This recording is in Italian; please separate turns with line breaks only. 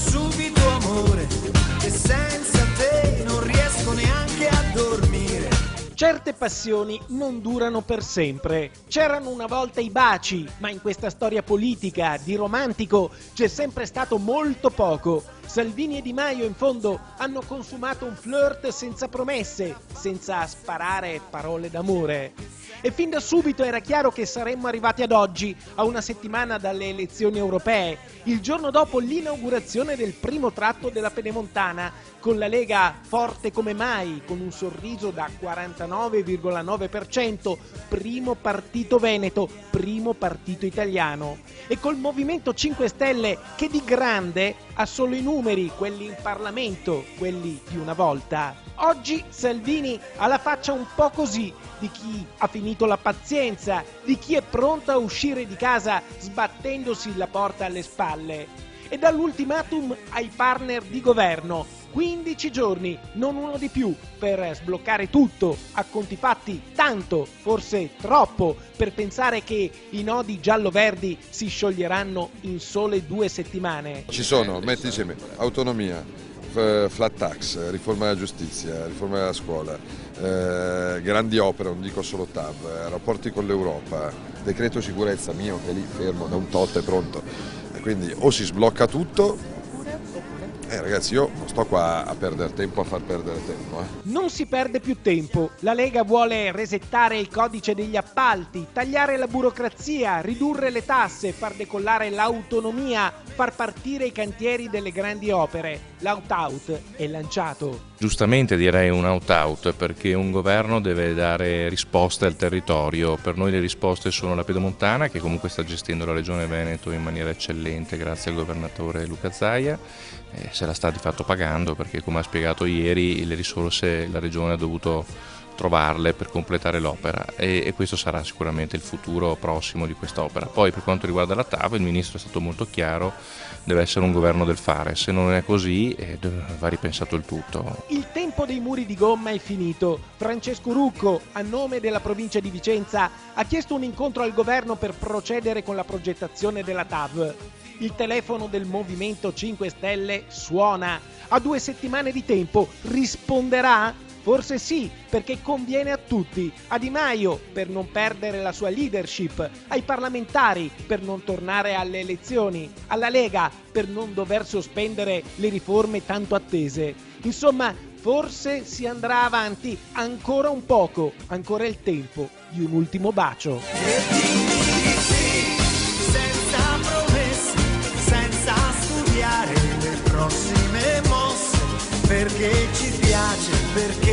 subito amore e senza te non riesco neanche a dormire.
Certe passioni non durano per sempre. C'erano una volta i baci, ma in questa storia politica di romantico c'è sempre stato molto poco. Salvini e Di Maio in fondo hanno consumato un flirt senza promesse, senza sparare parole d'amore. E fin da subito era chiaro che saremmo arrivati ad oggi, a una settimana dalle elezioni europee, il giorno dopo l'inaugurazione del primo tratto della Pedemontana, con la Lega forte come mai, con un sorriso da 49,9%, primo partito veneto, primo partito italiano, e col Movimento 5 Stelle che di grande ha solo i numeri, quelli in Parlamento, quelli di una volta. Oggi Salvini ha la faccia un po' così, di chi ha finito la pazienza, di chi è pronto a uscire di casa sbattendosi la porta alle spalle. E dall'ultimatum ai partner di governo, 15 giorni, non uno di più, per sbloccare tutto, a conti fatti tanto, forse troppo, per pensare che i nodi giallo-verdi si scioglieranno in sole 2 settimane.
Ci sono, metti insieme, autonomia, flat tax, riforma della giustizia, riforma della scuola, grandi opere, non dico solo TAV, rapporti con l'Europa, decreto sicurezza mio che è lì fermo da un tot è pronto, e quindi o si sblocca tutto. Ragazzi, io non sto qua a perdere tempo, a far perdere tempo.
Non si perde più tempo. La Lega vuole resettare il codice degli appalti, tagliare la burocrazia, ridurre le tasse, far decollare l'autonomia, far partire i cantieri delle grandi opere. L'out-out è lanciato.
Giustamente direi un out-out, perché un governo deve dare risposte al territorio. Per noi le risposte sono la Pedemontana, che comunque sta gestendo la Regione Veneto in maniera eccellente grazie al governatore Luca Zaia, se la sta di fatto pagando, perché come ha spiegato ieri le risorse la Regione ha dovuto trovarle per completare l'opera, e questo sarà sicuramente il futuro prossimo di quest'opera. Poi per quanto riguarda la TAV il Ministro è stato molto chiaro, deve essere un governo del fare, se non è così va ripensato il tutto.
Il tempo dei muri di gomma è finito. Francesco Rucco, a nome della provincia di Vicenza, ha chiesto un incontro al governo per procedere con la progettazione della TAV. Il telefono del Movimento 5 Stelle suona. Ha 2 settimane di tempo. Risponderà? Forse sì, perché conviene a tutti. A Di Maio per non perdere la sua leadership, ai parlamentari per non tornare alle elezioni, alla Lega per non dover sospendere le riforme tanto attese. Insomma, forse si andrà avanti ancora un poco, ancora il tempo di un ultimo bacio.
Senza promesse, senza studiare le prossime mosse, perché ci piace, perché